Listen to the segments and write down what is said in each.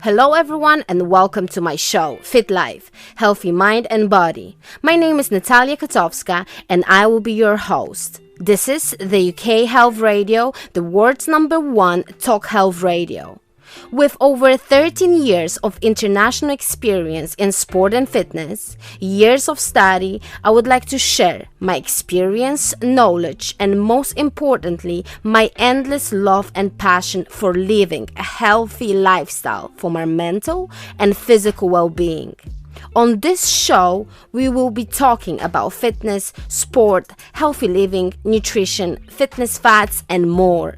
Hello everyone and welcome to my show, FitLife, Healthy Mind and Body. My name is Natalia Kotowska and I will be your host. This is the UK Health Radio, the world's #1 talk health radio. With over 13 years of international experience in sport and fitness, years of study, I would like to share my experience, knowledge, and most importantly, my endless love and passion for living a healthy lifestyle for my mental and physical well-being. On this show, we will be talking about fitness, sport, healthy living, nutrition, fitness facts, and more.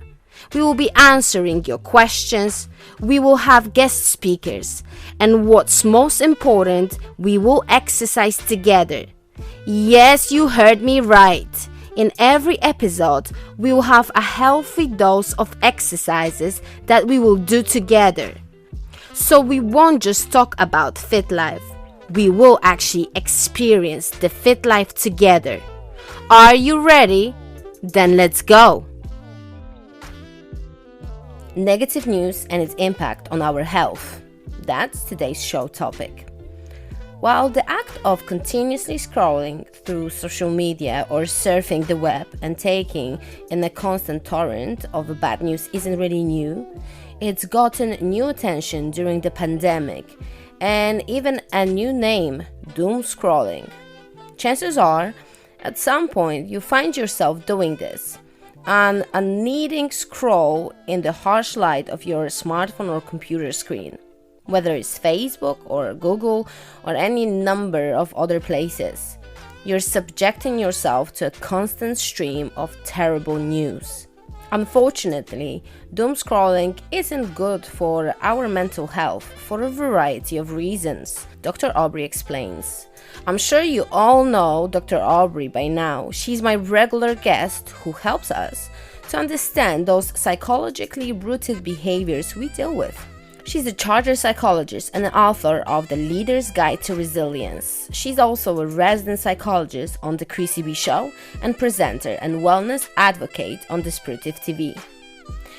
We will be answering your questions, we will have guest speakers, and what's most important, we will exercise together. Yes, you heard me right. In every episode, we will have a healthy dose of exercises that we will do together. So we won't just talk about fit life, we will actually experience the fit life together. Are you ready? Then let's go! Negative news and its impact on our health. That's today's show topic. While the act of continuously scrolling through social media or surfing the web and taking in a constant torrent of bad news isn't really new, it's gotten new attention during the pandemic and even a new name, doom scrolling. Chances are, at some point you find yourself doing this. And a needing scroll in the harsh light of your smartphone or computer screen, whether it's Facebook or Google or any number of other places. You're subjecting yourself to a constant stream of terrible news. Unfortunately, doom scrolling isn't good for our mental health for a variety of reasons, Dr. Audrey explains. I'm sure you all know Dr. Audrey by now. She's my regular guest who helps us to understand those psychologically rooted behaviors we deal with. She's a chartered psychologist and an author of The Leader's Guide to Resilience. She's also a resident psychologist on The Chrissy B Show and presenter and wellness advocate on Despertive TV.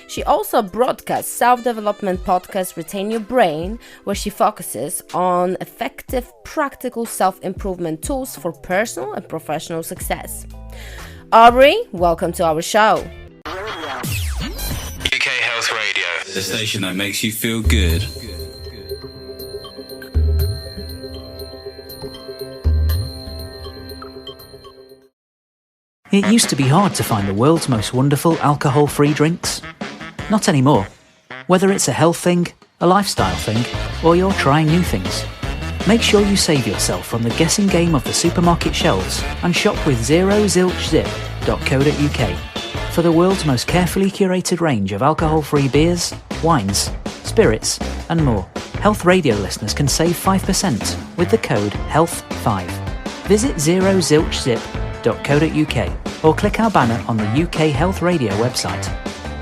She also broadcasts self-development podcast Retain Your Brain, where she focuses on effective, practical self-improvement tools for personal and professional success. Aubrey, welcome to our show. UK Health Radio, the station that makes you feel good. It used to be hard to find the world's most wonderful alcohol-free drinks. Not anymore. Whether it's a health thing, a lifestyle thing, or you're trying new things, make sure you save yourself from the guessing game of the supermarket shelves and shop with zerozilchzip.co.uk for the world's most carefully curated range of alcohol-free beers, wines, spirits, and more. Health Radio listeners can save 5% with the code HEALTH5. Visit zerozilchzip.co.uk or click our banner on the UK Health Radio website.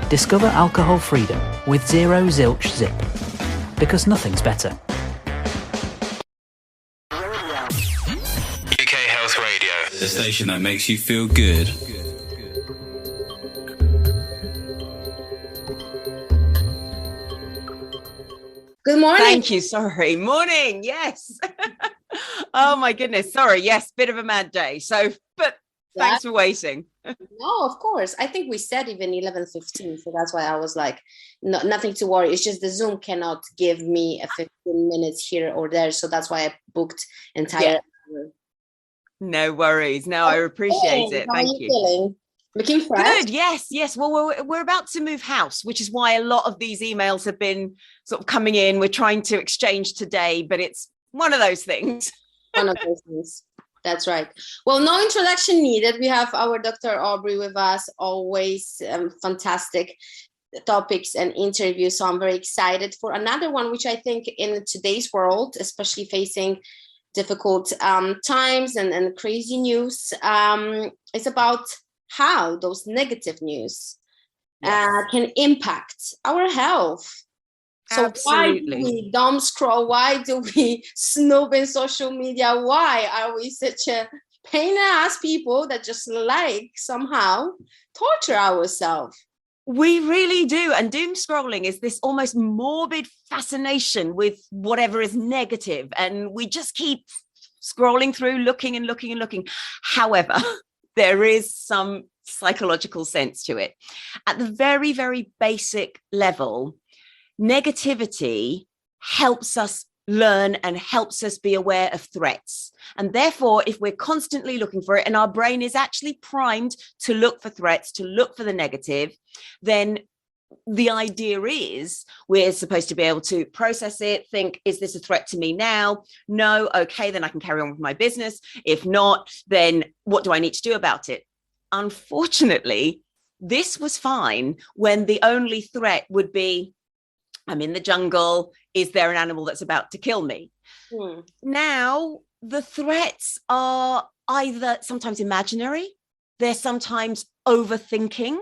Discover alcohol freedom with Zero Zilch Zip, because nothing's better. UK Health Radio, the station that makes you feel good. Good morning. Thank you. Sorry. Morning. Yes. Oh my goodness. Sorry. Yes. Bit of a mad day. But thanks for waiting. No, of course. I think we said even 11:15, so that's why I was like, no, nothing to worry. It's just the Zoom cannot give me a 15 minutes here or there, so that's why I booked entire hour. No worries. No, I appreciate it. How Thank are you. Feeling? Looking fresh? Good. Yes. Well, we're about to move house, which is why a lot of these emails have been sort of coming in. We're trying to exchange today, but it's one of those things. One of those things. That's right. Well, no introduction needed. We have our Dr. Audrey with us, always fantastic topics and interviews. So I'm very excited for another one, which I think in today's world, especially facing difficult times and crazy news, is about how those negative news can impact our health. So Absolutely. why do we dumb scroll? Why do we snoop in social media? Why are we such a pain in the ass people that just like somehow torture ourselves? We really do. And doom scrolling is this almost morbid fascination with whatever is negative. And we just keep scrolling through, looking and looking and looking. However, there is some psychological sense to it. At the very, very basic level, negativity helps us learn and helps us be aware of threats. And therefore, if we're constantly looking for it and our brain is actually primed to look for threats, to look for the negative, then the idea is we're supposed to be able to process it, think, is this a threat to me now? No, okay, then I can carry on with my business. If not, then what do I need to do about it? Unfortunately, this was fine when the only threat would be, I'm in the jungle. Is there an animal that's about to kill me? Now, the threats are either sometimes imaginary, they're sometimes overthinking,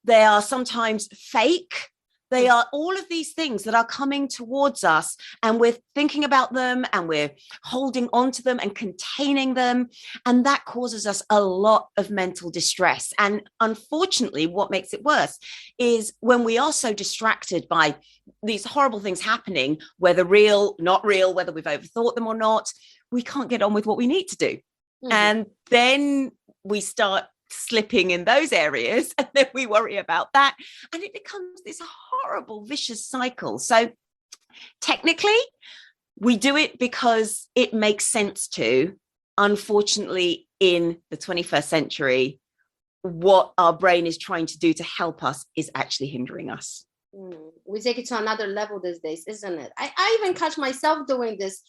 they are sometimes fake. They are all of these things that are coming towards us, and we're thinking about them and we're holding on to them and containing them. And that causes us a lot of mental distress. And unfortunately, what makes it worse is when we are so distracted by these horrible things happening, whether real, not real, whether we've overthought them or not, we can't get on with what we need to do. And then we start slipping in those areas, and then we worry about that, and it becomes this horrible vicious cycle. So technically we do it because it makes sense to. Unfortunately, in the 21st century, what our brain is trying to do to help us is actually hindering us. We take it to another level these days, isn't it? I even catch myself doing this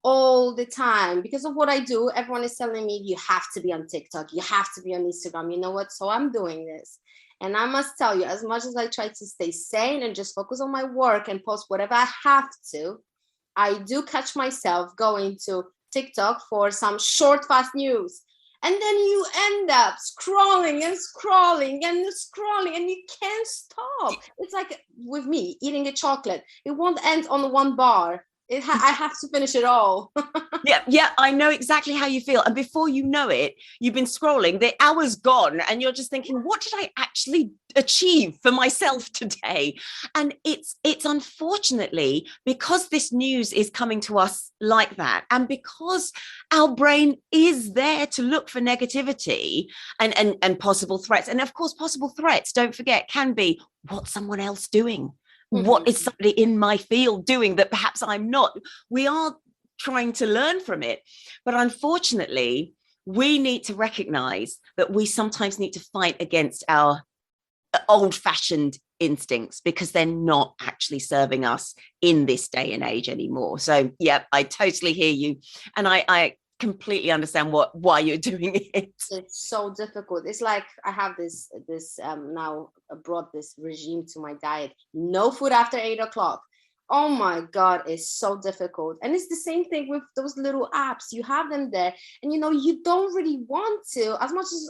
all the time because of what I do. Everyone is telling me, you have to be on TikTok, you have to be on Instagram. You know what? So I'm doing this. And I must tell you, as much as I try to stay sane and just focus on my work and post whatever I have to, I do catch myself going to TikTok for some short, fast news. And then you end up scrolling and scrolling and scrolling, and you can't stop. It's like with me eating a chocolate. It won't end on one bar. I have to finish it all. Yeah, I know exactly how you feel. And before you know it, you've been scrolling, the hour's gone, and you're just thinking, what did I actually achieve for myself today? And it's unfortunately, because this news is coming to us like that, and because our brain is there to look for negativity and possible threats. And of course, possible threats, don't forget, can be what's someone else doing? What is somebody in my field doing that perhaps I'm not? We are trying to learn from it. But unfortunately, we need to recognize that we sometimes need to fight against our old-fashioned instincts because they're not actually serving us in this day and age anymore. So, yeah, I totally hear you. And I completely understand why you're doing it. It's so difficult. It's like I have this now brought this regime to my diet. No food after 8 o'clock. Oh my God, it's so difficult. And it's the same thing with those little apps. You have them there, and you don't really want to, as much as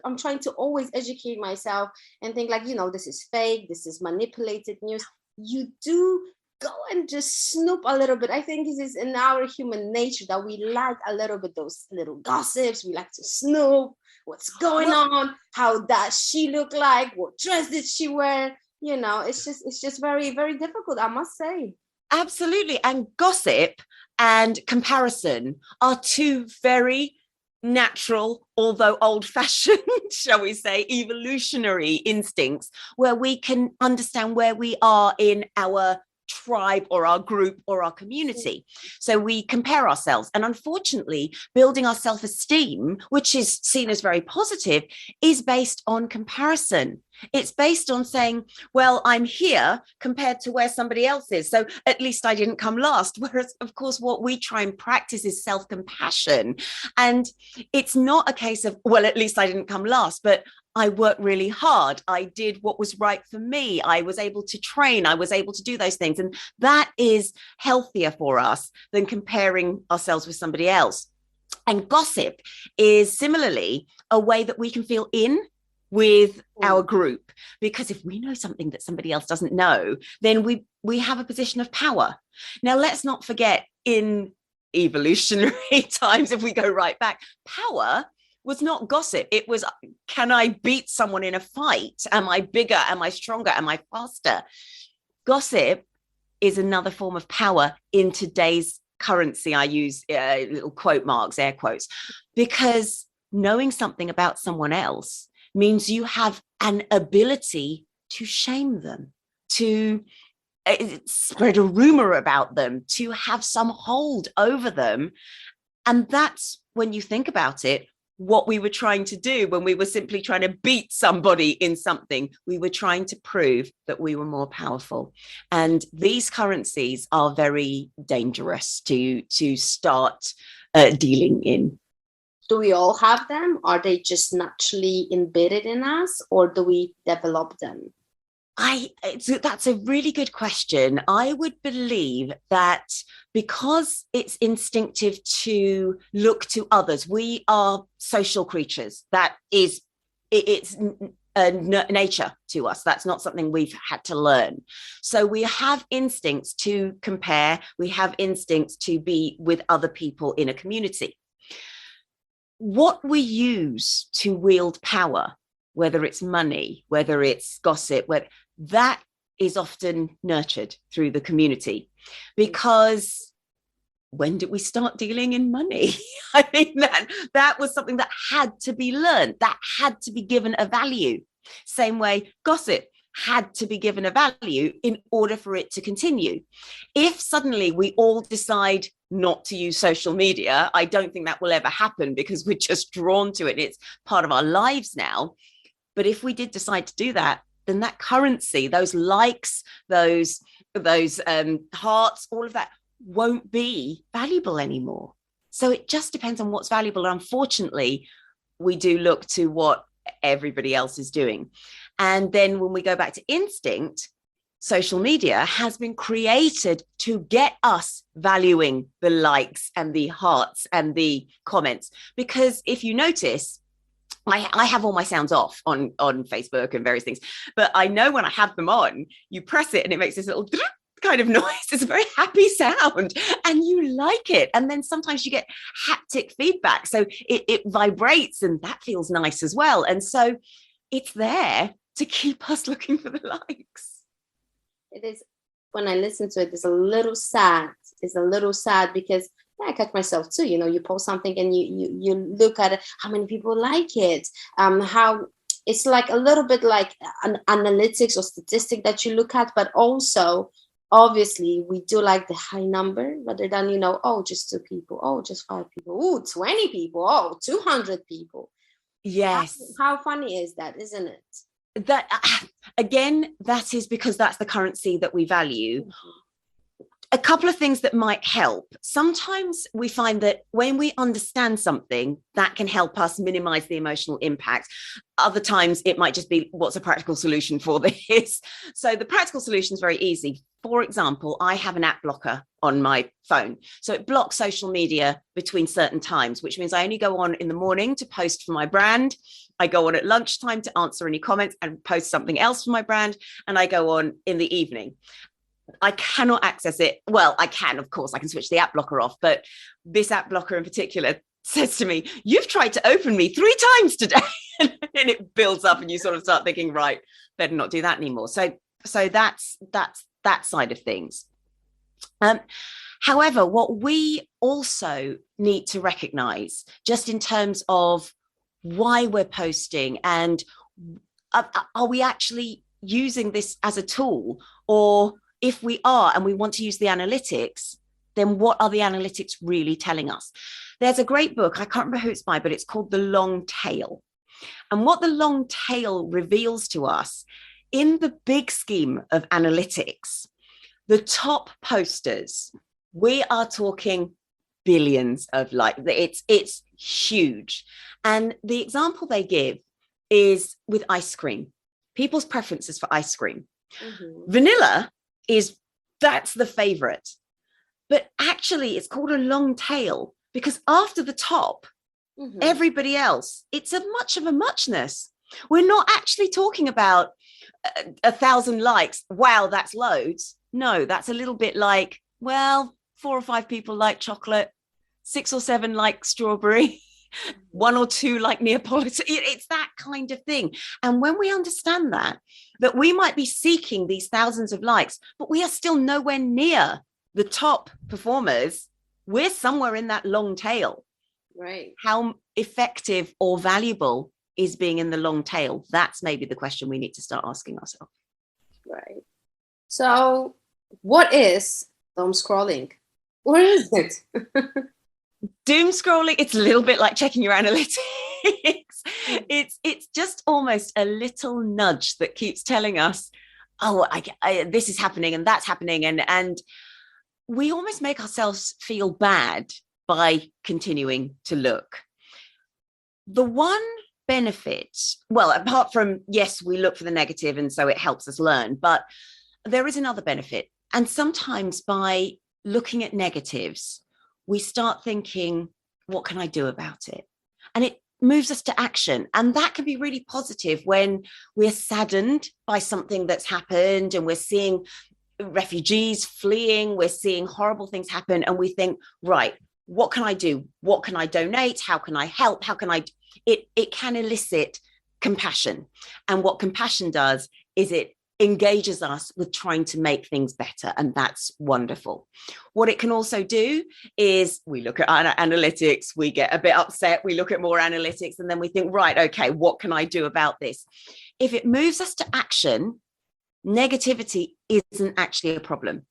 I'm trying to always educate myself and think like, this is fake, this is manipulated news. You do go and just snoop a little bit. I think it is in our human nature that we like a little bit those little gossips. We like to snoop. What's going on? How does she look like? What dress did she wear? It's just very, very difficult, I must say. Absolutely. And gossip and comparison are two very natural, although old-fashioned, shall we say, evolutionary instincts, where we can understand where we are in our tribe or our group or our community. So we compare ourselves, and unfortunately building our self-esteem, which is seen as very positive, is based on comparison. It's based on saying, well, I'm here compared to where somebody else is, so at least I didn't come last. Whereas, of course, what we try and practice is self-compassion. And it's not a case of, well, at least I didn't come last, but I worked really hard. I did what was right for me. I was able to train. I was able to do those things. And that is healthier for us than comparing ourselves with somebody else. And gossip is similarly a way that we can feel in with our group, because if we know something that somebody else doesn't know, then we have a position of power. Now, let's not forget, in evolutionary times, if we go right back, power was not gossip. It was, can I beat someone in a fight? Am I bigger? Am I stronger? Am I faster? Gossip is another form of power in today's currency. I use little quote marks, air quotes, because knowing something about someone else means you have an ability to shame them, to spread a rumor about them, to have some hold over them. And that's, when you think about it, what we were trying to do when we were simply trying to beat somebody in something. We were trying to prove that we were more powerful. And these currencies are very dangerous to start dealing in. Do we all have them? Are they just naturally embedded in us, or do we develop them? That's a really good question. I would believe that because it's instinctive to look to others, we are social creatures. That is, it's nature to us. That's not something we've had to learn. So we have instincts to compare. We have instincts to be with other people in a community. What we use to wield power, whether it's money, whether it's gossip, that is often nurtured through the community. Because when did we start dealing in money? I mean, that was something that had to be learned, that had to be given a value. Same way gossip had to be given a value in order for it to continue. If suddenly we all decide not to use social media, I don't think that will ever happen, because we're just drawn to it. It's part of our lives now. But if we did decide to do that, then that currency, those likes, those hearts, all of that won't be valuable anymore. So it just depends on what's valuable. Unfortunately, we do look to what everybody else is doing. And then when we go back to instinct, social media has been created to get us valuing the likes and the hearts and the comments. Because if you notice, I have all my sounds off on Facebook and various things, but I know when I have them on, you press it and it makes this little kind of noise. It's a very happy sound and you like it. And then sometimes you get haptic feedback. So it vibrates and that feels nice as well. And so it's there to keep us looking for the likes. It is, when I listen to it, it's a little sad. It's a little sad because I catch myself too. You post something and you look at it, how many people like it, how it's like a little bit like an analytics or statistic that you look at, but also obviously we do like the high number rather than, just 2 people, just 5 people, 20 people, 200 people. Yes. How funny is that, isn't it? That again, that is because that's the currency that we value. Mm-hmm. A couple of things that might help. Sometimes we find that when we understand something, that can help us minimize the emotional impact. Other times it might just be, what's a practical solution for this? So the practical solution is very easy. For example, I have an app blocker on my phone. So it blocks social media between certain times, which means I only go on in the morning to post for my brand. I go on at lunchtime to answer any comments and post something else for my brand. And I go on in the evening. I cannot access it. Well, I can, of course, I can switch the app blocker off, but this app blocker in particular says to me, you've tried to open me 3 times today. And it builds up and you sort of start thinking, right, better not do that anymore. So that's that side of things. However, what we also need to recognize, just in terms of why we're posting and are we actually using this as a tool, or if we are and we want to use the analytics, then what are the analytics really telling us? There's a great book, I can't remember who it's by, but it's called The Long Tail. And what the long tail reveals to us, in the big scheme of analytics, the top posters, we are talking billions of likes. It's huge. And the example they give is with ice cream. People's preferences for ice cream. Mm-hmm. Vanilla that's the favorite. But actually it's called a long tail because after the top, mm-hmm. everybody else, it's a much of a muchness. We're not actually talking about 1,000 likes. Wow, that's loads. No, that's a little bit like, well, 4 or 5 people like chocolate, 6 or 7 like strawberry. one or two like Neapolitan. It's that kind of thing. And when we understand that we might be seeking these thousands of likes, but we are still nowhere near the top performers, we're somewhere in that long tail. Right. How effective or valuable is being in the long tail? That's maybe the question we need to start asking ourselves. Right. So what is doom scrolling? What is it? Doom scrolling, it's a little bit like checking your analytics. It's just almost a little nudge that keeps telling us, oh, this is happening and that's happening. And we almost make ourselves feel bad by continuing to look. The one benefit, well, apart from, yes, we look for the negative and so it helps us learn, but there is another benefit. And sometimes by looking at negatives, we start thinking, what can I do about it? And it moves us to action. And that can be really positive when we're saddened by something that's happened and we're seeing refugees fleeing, we're seeing horrible things happen. And we think, right, what can I do? What can I donate? How can I help? How can I? It can elicit compassion. And what compassion does is it engages us with trying to make things better. And that's wonderful. What it can also do is we look at our analytics, we get a bit upset, we look at more analytics, and then we think, right, okay, what can I do about this? If it moves us to action, negativity isn't actually a problem.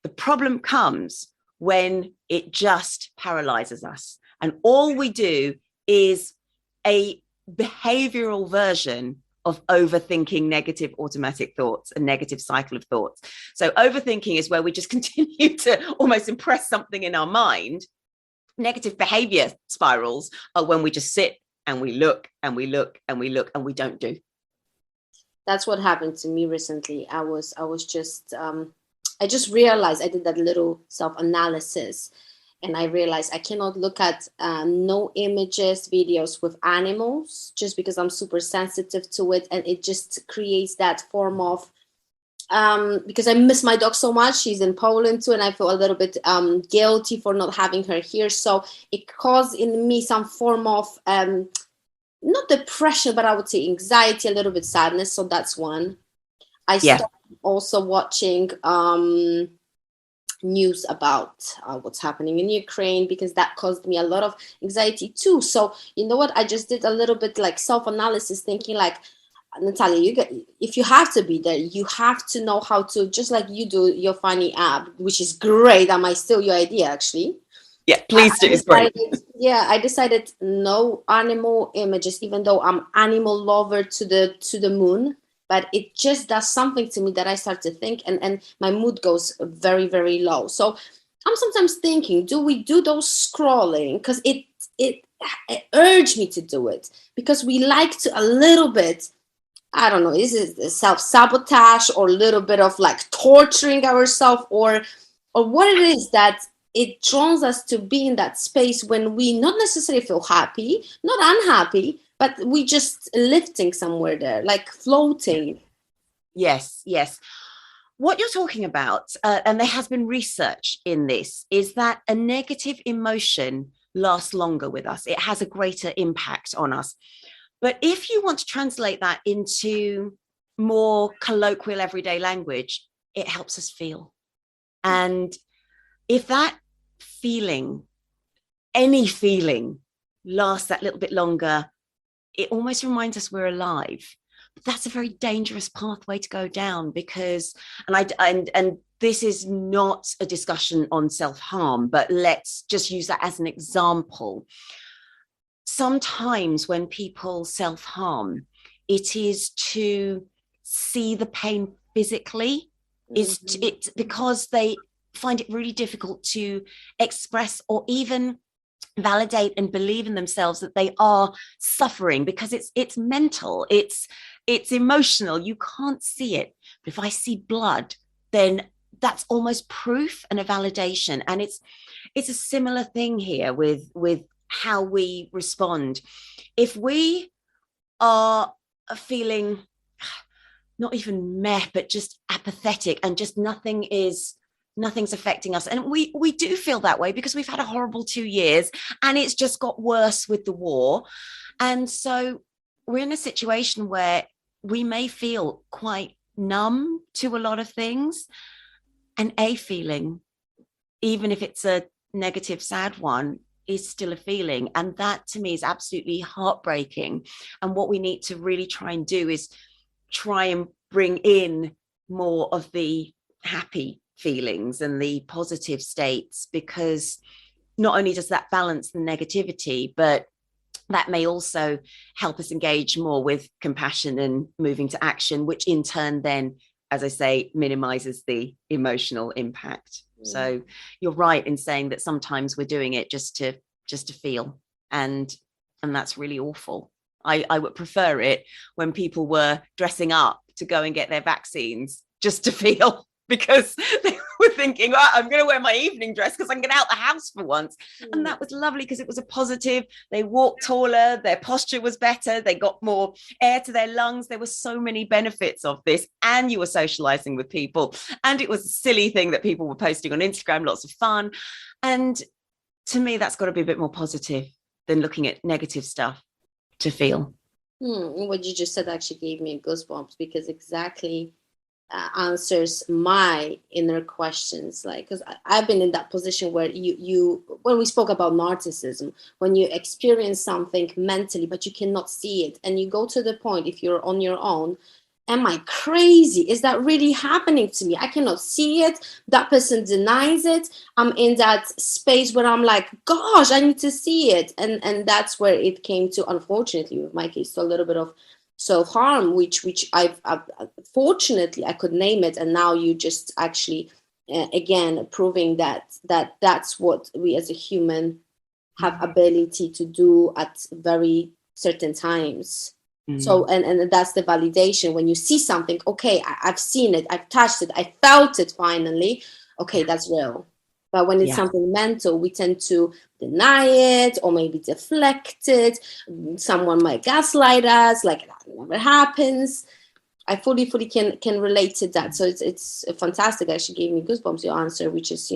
The problem comes when it just paralyzes us. And all we do is a behavioral version of overthinking negative automatic thoughts, a negative cycle of thoughts. So overthinking is where we just continue to almost impress something in our mind. Negative behavior spirals are when we just sit and we look and we look and we look and we don't do. That's what happened to me recently. I just realized I did that little self-analysis, and I realized I cannot look at no images, videos with animals, just because I'm super sensitive to it. And it just creates that form of, because I miss my dog so much. She's in Poland too, and I feel a little bit guilty for not having her here. So it caused in me some form of, not depression, but I would say anxiety, a little bit sadness. So that's one. I stopped also watching news about what's happening in Ukraine, because that caused me a lot of anxiety too. So you know what, I just did a little bit like self-analysis, thinking like, Natalia, if you have to be there, you have to know how to, just like you do your funny app, which is great. I might steal your idea actually. Yeah, please do. It's great. Yeah, I decided no animal images, even though I'm animal lover to the moon. But it just does something to me that I start to think, and my mood goes very, very low. So I'm sometimes thinking, do we do those scrolling? Because it urged me to do it, because we like to a little bit, I don't know, is it self-sabotage or a little bit of like torturing ourselves, or what it is that it draws us to be in that space when we not necessarily feel happy, not unhappy, but we just lifting somewhere there, like floating. Yes, yes. What you're talking about, and there has been research in this, is that a negative emotion lasts longer with us. It has a greater impact on us. But if you want to translate that into more colloquial everyday language, it helps us feel. And if that feeling, any feeling, lasts that little bit longer, it almost reminds us we're alive. But that's a very dangerous pathway to go down, because, and this is not a discussion on self-harm, but let's just use that as an example. Sometimes when people self-harm, it is to see the pain physically. It's because they find it really difficult to express or even validate and believe in themselves that they are suffering, because it's mental, it's emotional. You can't see it. But if I see blood, then that's almost proof and a validation. And it's a similar thing here with how we respond. If we are feeling not even meh, but just apathetic, and just nothing is nothing's affecting us. And we do feel that way because we've had a horrible 2 years and it's just got worse with the war. And so we're in a situation where we may feel quite numb to a lot of things, and a feeling, even if it's a negative, sad one, is still a feeling. And that to me is absolutely heartbreaking. And what we need to really try and do is try and bring in more of the happy feelings and the positive states, because not only does that balance the negativity, but that may also help us engage more with compassion and moving to action, which in turn then, as I say, minimizes the emotional impact. So you're right in saying that sometimes we're doing it just to feel, and that's really awful. I would prefer it when people were dressing up to go and get their vaccines just to feel, because they were thinking, well, I'm going to wear my evening dress because I can get out the house for once. And that was lovely because it was a positive. They walked taller, their posture was better, they got more air to their lungs. There were so many benefits of this, and you were socializing with people, and it was a silly thing that people were posting on Instagram, lots of fun. And to me, that's got to be a bit more positive than looking at negative stuff to feel. What you just said actually gave me goosebumps, because exactly answers my inner questions. Like, because I've been in that position where you when we spoke about narcissism, when you experience something mentally but you cannot see it, and you go to the point, if you're on your own, am I crazy? Is that really happening to me? I cannot see it. That person denies it. I'm in that space where I'm like, gosh, I need to see it. And that's where it came to, unfortunately, with my case, to a little bit of self-harm, which I've fortunately I could name it. And now you just actually, again, proving that's what we as a human have ability to do at very certain times. So, and that's the validation when you see something, okay, I've seen it, I've touched it, I felt it finally. Okay, that's real. But when it's something mental, we tend to deny it or maybe deflect it. Someone might gaslight us, like that never happens. I fully can relate to that. So it's fantastic. Actually gave me goosebumps, your answer, which is,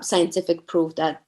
scientific proof that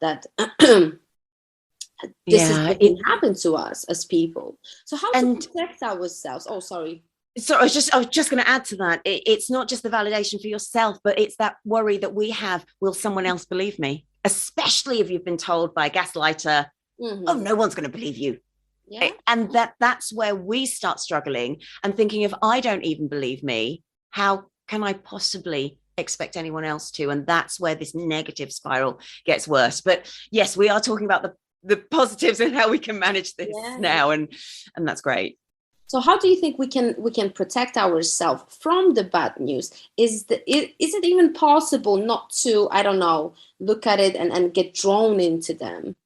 this is what can happen to us as people. So how to protect ourselves? Oh, sorry. So I was just going to add to that. It's not just the validation for yourself, but it's that worry that we have. Will someone else believe me? Especially if you've been told by a gaslighter, oh, no one's going to believe you. Yeah. And that's where we start struggling and thinking, if I don't even believe me, how can I possibly expect anyone else to? And that's where this negative spiral gets worse. But yes, we are talking about the positives and how we can manage this now. And that's great. So how do you think we can protect ourselves from the bad news? Is it even possible not to, I don't know, look at it and get drawn into them?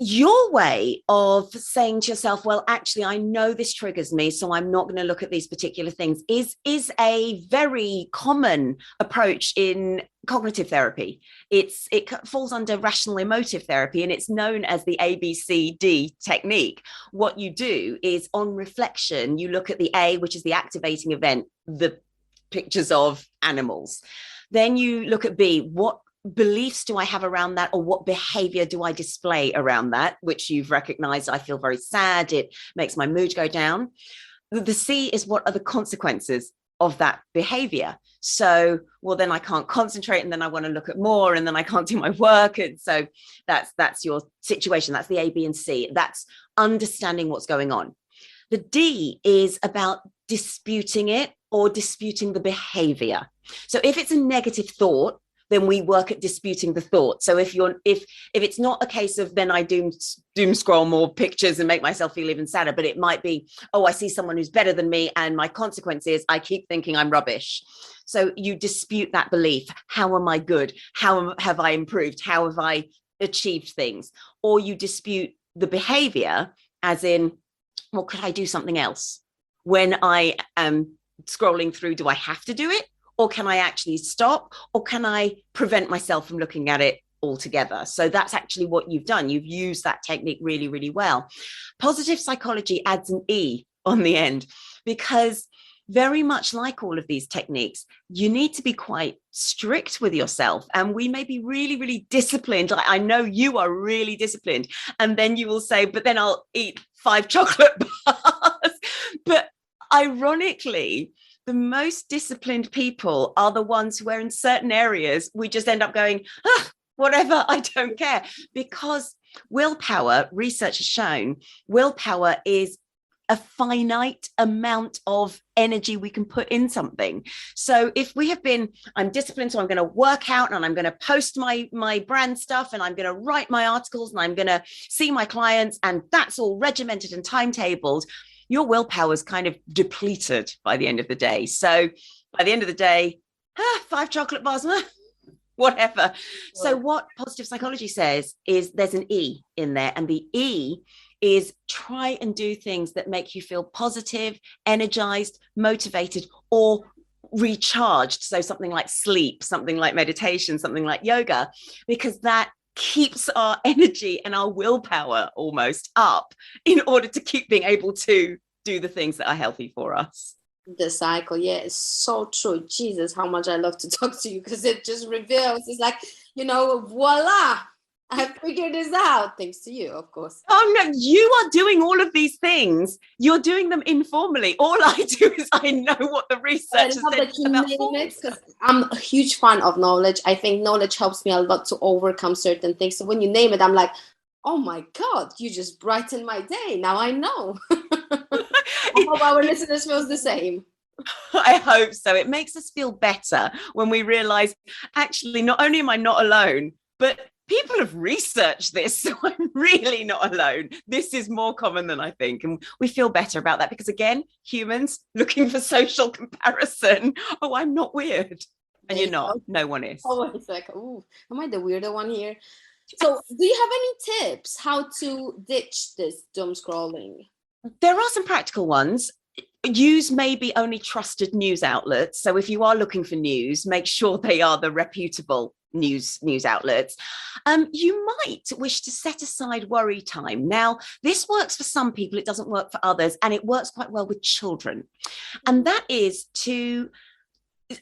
Your way of saying to yourself, well, actually, I know this triggers me, so I'm not going to look at these particular things, is a very common approach in cognitive therapy. It falls under rational emotive therapy, and it's known as the ABCD technique. What you do is, on reflection, you look at the A, which is the activating event, the pictures of animals. Then you look at B, what beliefs do I have around that, or what behavior do I display around that, which you've recognized. I feel very sad, it makes my mood go down. The C is, what are the consequences of that behavior? So, well, then I can't concentrate, and then I want to look at more, and then I can't do my work. And so that's your situation. That's the A, B, and C. That's understanding what's going on. The D is about disputing it, or disputing the behavior. So if it's a negative thought, then we work at disputing the thought. So if it's not a case of, then I doom scroll more pictures and make myself feel even sadder, but it might be, oh, I see someone who's better than me, and my consequence is I keep thinking I'm rubbish. So you dispute that belief. How am I good? How have I improved? How have I achieved things? Or you dispute the behavior, as in, well, could I do something else? When I am scrolling through, do I have to do it? Or can I actually stop? Or can I prevent myself from looking at it altogether? So that's actually what you've done. You've used that technique really, really well. Positive psychology adds an E on the end, because very much like all of these techniques, you need to be quite strict with yourself. And we may be really, really disciplined. Like, I know you are really disciplined. And then you will say, but then I'll eat 5 chocolate bars. But ironically, the most disciplined people are the ones where in certain areas we just end up going, whatever, I don't care. Because willpower, research has shown, willpower is a finite amount of energy we can put in something. So if we have been, I'm disciplined, so I'm going to work out and I'm going to post my brand stuff and I'm going to write my articles and I'm going to see my clients, and that's all regimented and timetabled, your willpower is kind of depleted by the end of the day. So by the end of the day, 5 chocolate bars, whatever. So what positive psychology says is there's an E in there, and the E is try and do things that make you feel positive, energized, motivated, or recharged. So something like sleep, something like meditation, something like yoga, because that keeps our energy and our willpower almost up in order to keep being able to do the things that are healthy for us. The cycle, yeah, it's so true. Jesus, how much I love to talk to you, because it just reveals, it's like, voila, I figured this out, thanks to you, of course. Oh no, you are doing all of these things. You're doing them informally. All I do is I know what the research has said about forms. Because I'm a huge fan of knowledge. I think knowledge helps me a lot to overcome certain things. So when you name it, I'm like, oh my God, you just brightened my day. Now I know. I hope our listeners feel the same. I hope so. It makes us feel better when we realize, actually, not only am I not alone, but people have researched this, so I'm really not alone. This is more common than I think. And we feel better about that because, again, humans looking for social comparison. Oh, I'm not weird. And you're not. No one is. Oh, it's like, oh, am I the weirder one here? So do you have any tips how to ditch this doom scrolling? There are some practical ones. Use maybe only trusted news outlets. So if you are looking for news, make sure they are the reputable news outlets. You might wish to set aside worry time. Now, this works for some people, it doesn't work for others, and it works quite well with children. And that is to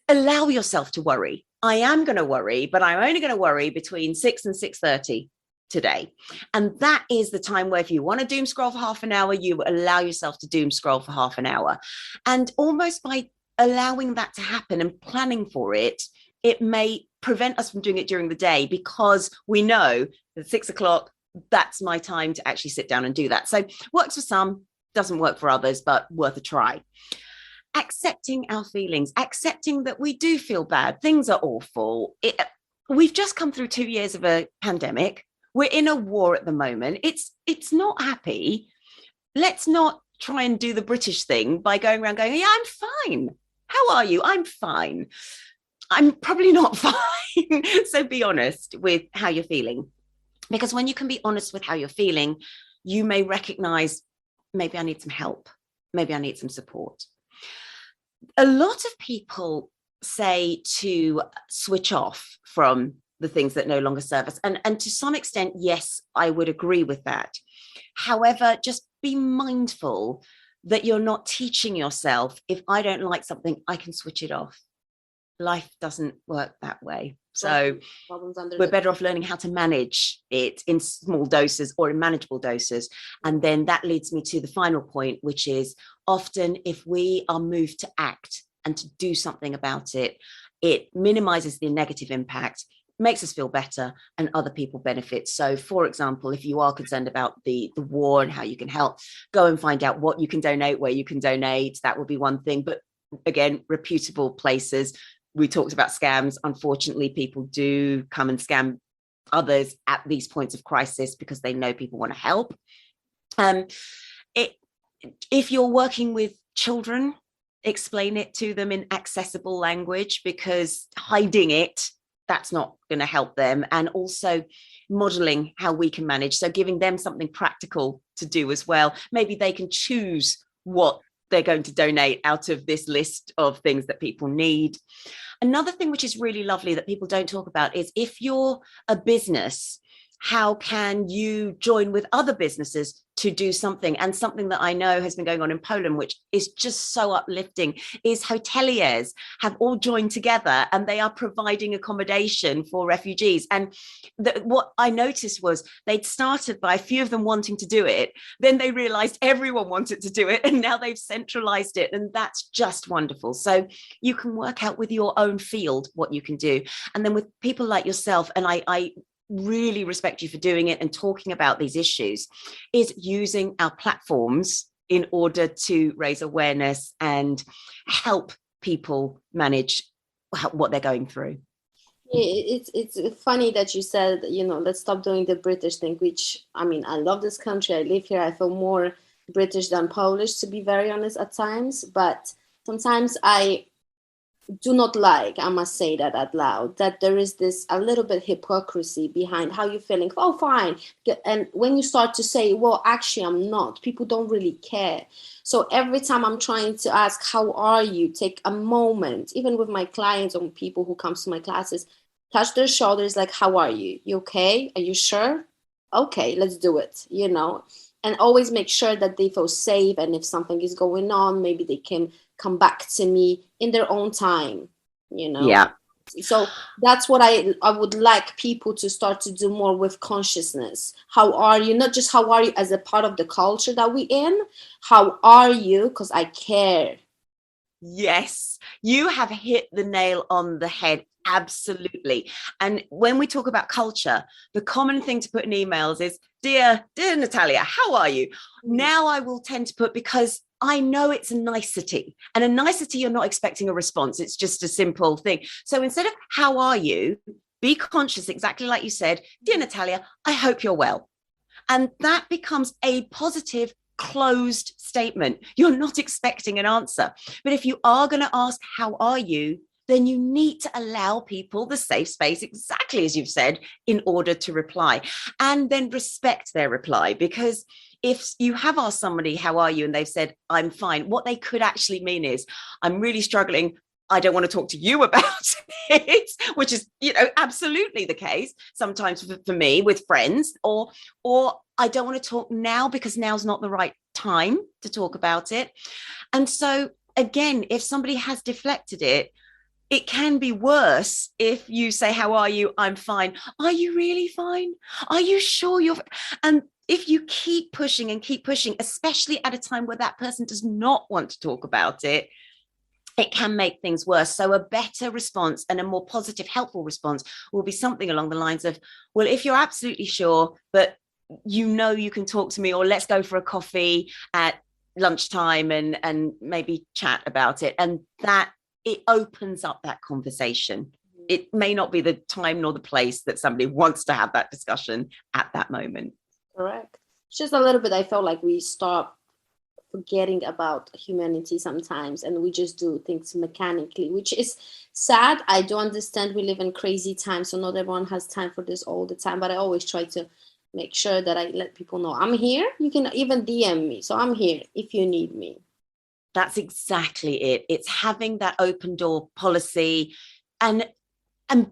allow yourself to worry. I am going to worry, but I'm only going to worry between 6 and 6:30 today. And that is the time where if you want to doom scroll for half an hour, you allow yourself to doom scroll for half an hour. And almost by allowing that to happen and planning for it, it may prevent us from doing it during the day, because we know that 6 o'clock, that's my time to actually sit down and do that. So works for some, doesn't work for others, but worth a try. Accepting our feelings, accepting that we do feel bad. Things are awful. We've just come through 2 years of a pandemic. We're in a war at the moment. It's not happy. Let's not try and do the British thing by going around going, yeah, I'm fine. How are you? I'm fine. I'm probably not fine. So be honest with how you're feeling. Because when you can be honest with how you're feeling, you may recognize, maybe I need some help. Maybe I need some support. A lot of people say to switch off from the things that no longer serve us. And to some extent, yes, I would agree with that. However, just be mindful that you're not teaching yourself, if I don't like something, I can switch it off. Life doesn't work that way. So we're better off learning how to manage it in small doses or in manageable doses. And then that leads me to the final point, which is often if we are moved to act and to do something about it, it minimizes the negative impact, makes us feel better, and other people benefit. So for example, if you are concerned about the war and how you can help, go and find out what you can donate, where you can donate. That would be one thing. But again, reputable places. We talked about scams. Unfortunately, people do come and scam others at these points of crisis because they know people want to help. If you're working with children, explain it to them in accessible language, because hiding it, that's not going to help them. And also modeling how we can manage. So giving them something practical to do as well. Maybe they can choose what they're going to donate out of this list of things that people need. Another thing which is really lovely that people don't talk about is if you're a business how can you join with other businesses to do something? And something that I know has been going on in Poland, which is just so uplifting, is hoteliers have all joined together and they are providing accommodation for refugees. And what I noticed was they'd started by a few of them wanting to do it. Then they realized everyone wanted to do it. And now they've centralized it. And that's just wonderful. So you can work out with your own field what you can do. And then with people like yourself, and I really respect you for doing it and talking about these issues, is using our platforms in order to raise awareness and help people manage what they're going through. It's funny that you said, let's stop doing the British thing, which, I mean, I love this country. I live here. I feel more British than Polish, to be very honest, at times. But sometimes I do not like, I must say that out loud, that there is this a little bit hypocrisy behind how you're feeling. Oh, fine. And when you start to say, well, actually, I'm not, people don't really care. So every time I'm trying to ask, how are you? Take a moment, even with my clients or people who come to my classes, touch their shoulders, like, how are you? You okay? Are you sure? Okay, let's do it, and always make sure that they feel safe. And if something is going on, maybe they can come back to me in their own time, Yeah. So that's what I would like people to start to do more with consciousness. How are you? Not just how are you as a part of the culture that we're in. How are you? Because I care. Yes, you have hit the nail on the head. Absolutely. And when we talk about culture, the common thing to put in emails is, dear Natalia, how are you? Now I will tend to put, because I know it's a nicety, and a nicety, you're not expecting a response. It's just a simple thing. So instead of how are you, be conscious, exactly like you said, dear Natalia, I hope you're well. And that becomes a positive, closed statement. You're not expecting an answer. But if you are going to ask, how are you? Then you need to allow people the safe space, exactly as you've said, in order to reply, and then respect their reply. Because if you have asked somebody, how are you? And they've said, I'm fine, what they could actually mean is, I'm really struggling. I don't want to talk to you about it, which is, absolutely the case sometimes for me with friends, or I don't want to talk now because now's not the right time to talk about it. And so again, if somebody has deflected it, it can be worse if you say, how are you? I'm fine. Are you really fine? Are you sure you're? And if you keep pushing and keep pushing, especially at a time where that person does not want to talk about it, it can make things worse. So a better response and a more positive, helpful response will be something along the lines of, well, if you're absolutely sure, but you can talk to me, or let's go for a coffee at lunchtime and maybe chat about it. And that it opens up that conversation. It may not be the time nor the place that somebody wants to have that discussion at that moment. Correct. It's just a little bit, I felt like we stop forgetting about humanity sometimes, and we just do things mechanically, which is sad. I do understand we live in crazy times, so not everyone has time for this all the time, but I always try to make sure that I let people know I'm here. You can even DM me. So I'm here if you need me. That's exactly it. It's having that open door policy and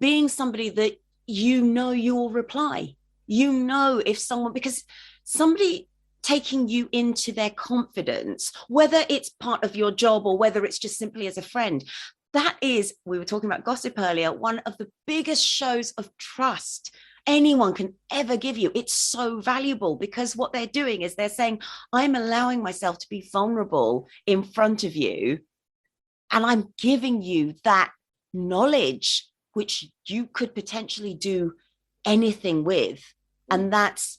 being somebody that you'll reply. If someone, because somebody taking you into their confidence, whether it's part of your job or whether it's just simply as a friend, that is, we were talking about gossip earlier, one of the biggest shows of trust anyone can ever give you. It's so valuable, because what they're doing is they're saying, I'm allowing myself to be vulnerable in front of you, and I'm giving you that knowledge which you could potentially do anything with. And that's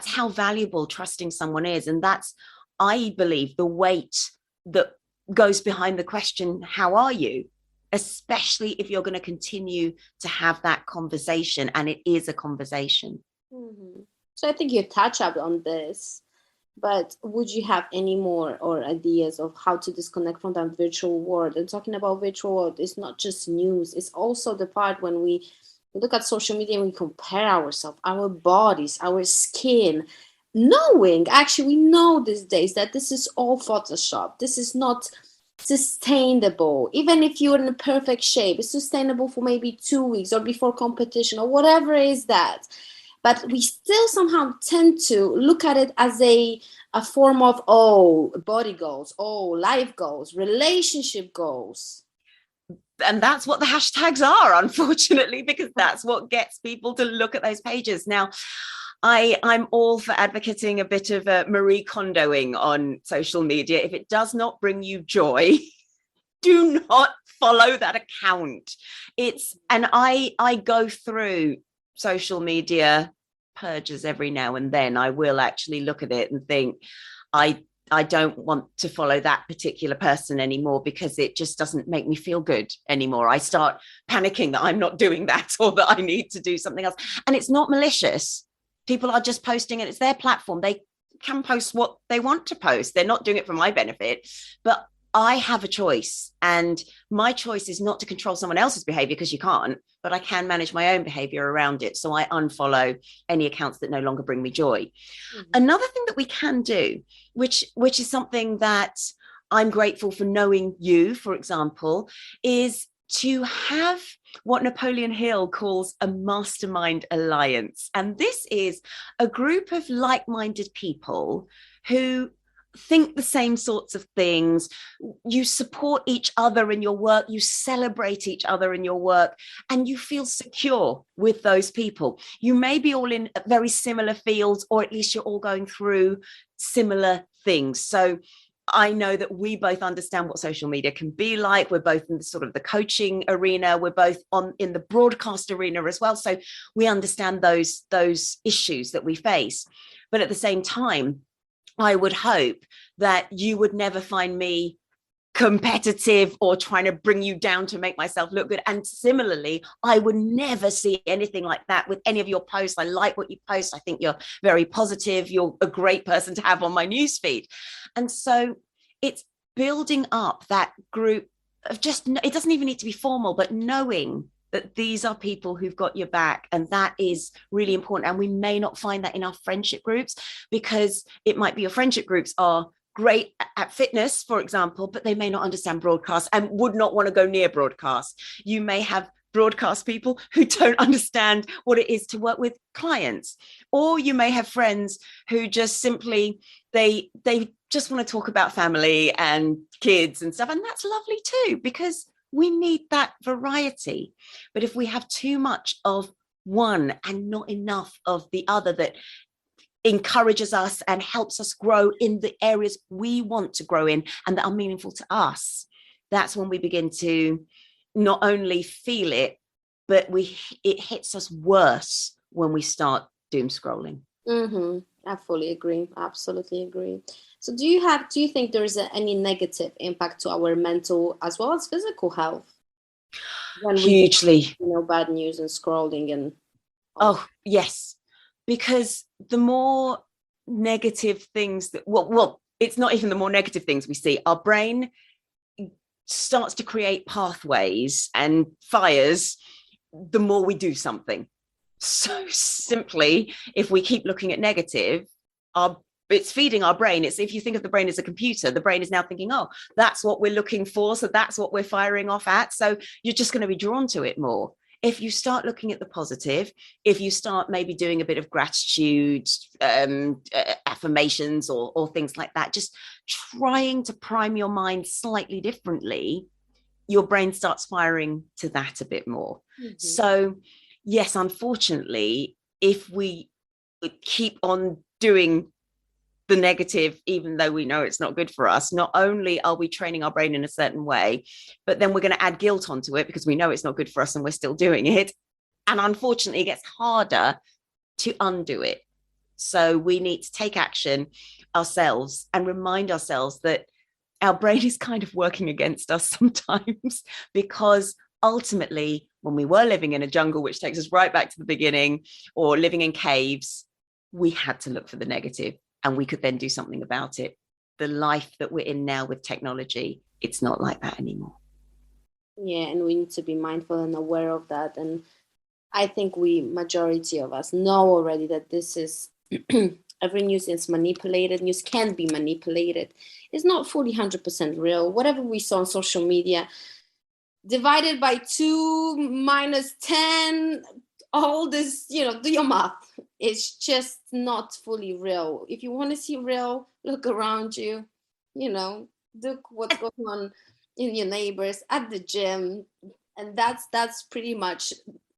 how valuable trusting someone is. And that's, I believe, the weight that goes behind the question, how are you? Especially if you're going to continue to have that conversation, and it is a conversation. Mm-hmm. So I think you touched up on this, but would you have any more or ideas of how to disconnect from that virtual world? And talking about virtual world, it's not just news, it's also the part when we look at social media and we compare ourselves, our bodies, our skin, knowing, actually we know these days that this is all Photoshop. This is not sustainable. Even if you're in a perfect shape, it's sustainable for maybe 2 weeks or before competition or whatever is that. but we still somehow tend to look at it as a form of, body goals, life goals, relationship goals. And that's what the hashtags are, unfortunately, because that's what gets people to look at those pages. Now, I'm all for advocating a bit of Marie Kondoing on social media. If it does not bring you joy, do not follow that account. And I go through social media purges every now and then. I will actually look at it and think, I don't want to follow that particular person anymore because it just doesn't make me feel good anymore. I start panicking that I'm not doing that or that I need to do something else. And it's not malicious. People are just posting, and it's their platform. They can post what they want to post. They're not doing it for my benefit, but I have a choice, and my choice is not to control someone else's behavior, because you can't, but I can manage my own behavior around it. So I unfollow any accounts that no longer bring me joy. Mm-hmm. Another thing that we can do, which is something that I'm grateful for knowing you, for example, is to have what Napoleon Hill calls a mastermind alliance. And this is a group of like-minded people who think the same sorts of things. You support each other in your work, you celebrate each other in your work, and you feel secure with those people. You may be all in very similar fields, or at least you're all going through similar things. So I know that we both understand what social media can be like. We're both in the sort of the coaching arena. We're both in the broadcast arena as well. So we understand those issues that we face. But at the same time, I would hope that you would never find me competitive or trying to bring you down to make myself look good. And similarly, I would never see anything like that with any of your posts. I like what you post. I think you're very positive. You're a great person to have on my newsfeed. And so it's building up that group of just, it doesn't even need to be formal, but knowing that these are people who've got your back, and that is really important. And we may not find that in our friendship groups, because it might be your friendship groups are great at fitness, for example, but they may not understand broadcast and would not want to go near broadcast. You may have broadcast people who don't understand what it is to work with clients, or you may have friends who just simply they just want to talk about family and kids and stuff, and that's lovely too, because we need that variety. But if we have too much of one and not enough of the other that encourages us and helps us grow in the areas we want to grow in and that are meaningful to us, that's when we begin to not only feel it, but it hits us worse when we start doom scrolling. Mm-hmm. I fully agree. Absolutely agree. So do you think there is any negative impact to our mental as well as physical health when hugely we bad news and scrolling and yes, because the more negative things that well it's not even the more negative things we see, our brain starts to create pathways and fires the more we do something. So simply, if we keep looking at negative, it's feeding our brain. It's, if you think of the brain as a computer, the brain is now thinking, oh, that's what we're looking for, so that's what we're firing off at. So you're just going to be drawn to it more. If you start looking at the positive, if you start maybe doing a bit of gratitude, affirmations or things like that, just trying to prime your mind slightly differently, your brain starts firing to that a bit more. Mm-hmm. So yes, unfortunately, if we keep on doing the negative, even though we know it's not good for us, not only are we training our brain in a certain way, but then we're going to add guilt onto it because we know it's not good for us and we're still doing it. And unfortunately, it gets harder to undo it. So we need to take action ourselves and remind ourselves that our brain is kind of working against us sometimes, because ultimately, when we were living in a jungle, which takes us right back to the beginning, or living in caves, we had to look for the negative. And we could then do something about it. The life that we're in now with technology, it's not like that anymore. Yeah, and we need to be mindful and aware of that. And I think majority of us know already that this is, every news is manipulated. News can be manipulated. It's not fully 100% real. Whatever we saw on social media, divided by 2 minus 10, all this, do your math. It's just not fully real. If you want to see real, look around you, look what's going on in your neighbors, at the gym. And that's pretty much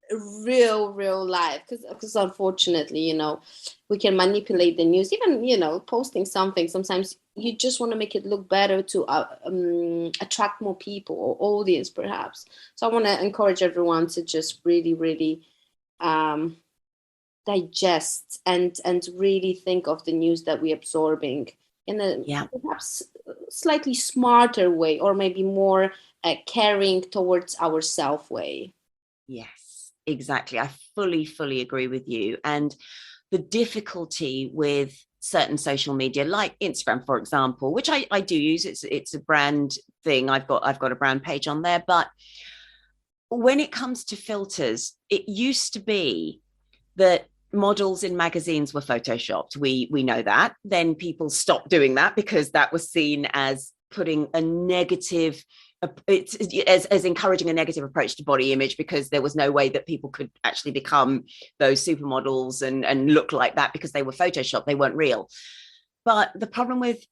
real life, because unfortunately, we can manipulate the news. Even posting something, sometimes you just want to make it look better to attract more people or audience perhaps. So I want to encourage everyone to just really digest and really think of the news that we're absorbing in a perhaps slightly smarter way, or maybe more caring towards ourselves way. Yes, exactly. I fully agree with you. And the difficulty with certain social media, like Instagram, for example, which I do use, it's a brand thing. I've got a brand page on there. But when it comes to filters, it used to be that models in magazines were photoshopped. We know that. Then people stopped doing that because that was seen as putting a negative, as encouraging a negative approach to body image, because there was no way that people could actually become those supermodels and look like that because they were photoshopped. They weren't real. But the problem with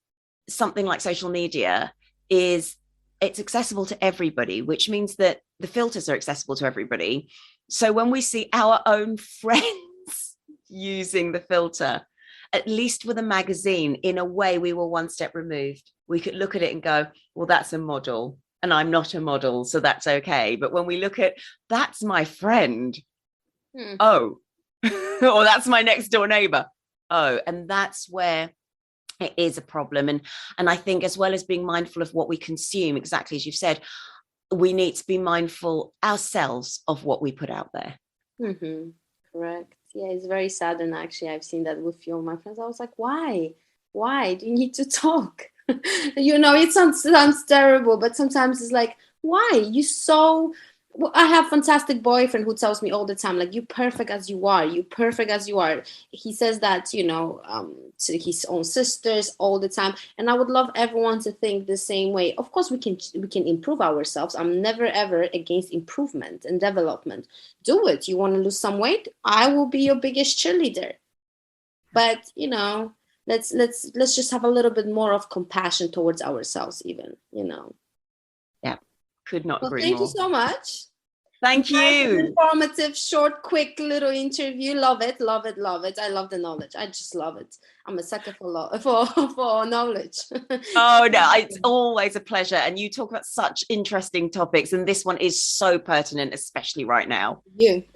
something like social media is it's accessible to everybody, which means that the filters are accessible to everybody. So when we see our own friends using the filter, at least with a magazine, in a way, we were one step removed. We could look at it and go, well, that's a model and I'm not a model, so that's okay. But when we look at, that's my friend, oh, or that's my next door neighbor, oh, and that's where it is a problem. And I think, as well as being mindful of what we consume, exactly as you've said, we need to be mindful ourselves of what we put out there. Correct. Yeah, it's very sad. And actually, I've seen that with a few of my friends. I was like, why do you need to talk? It sounds terrible, but sometimes it's like, why? I have a fantastic boyfriend who tells me all the time, like, you're perfect as you are. You're perfect as you are. He says that, to his own sisters all the time. And I would love everyone to think the same way. Of course, we can improve ourselves. I'm never, ever against improvement and development. Do it. You want to lose some weight? I will be your biggest cheerleader. But, let's just have a little bit more of compassion towards ourselves even, Yeah. Could not agree thank more. you so much. Thank you. Informative, short, quick little interview. Love it. I love the knowledge. I just love it. I'm a sucker for knowledge. Oh no, it's always a pleasure. And you talk about such interesting topics, and this one is so pertinent, especially right now.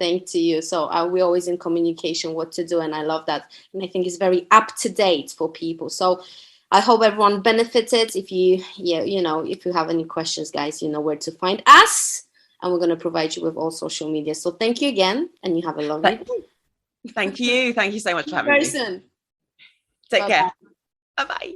Thank you. So we're always in communication what to do, and I love that. And I think it's very up to date for people. So I hope everyone benefited. If you have any questions, guys, you know where to find us. And we're going to provide you with all social media. So thank you again, and you have a lovely day. Thank you. Thank you so much for having me. Soon. Take care. Bye-bye.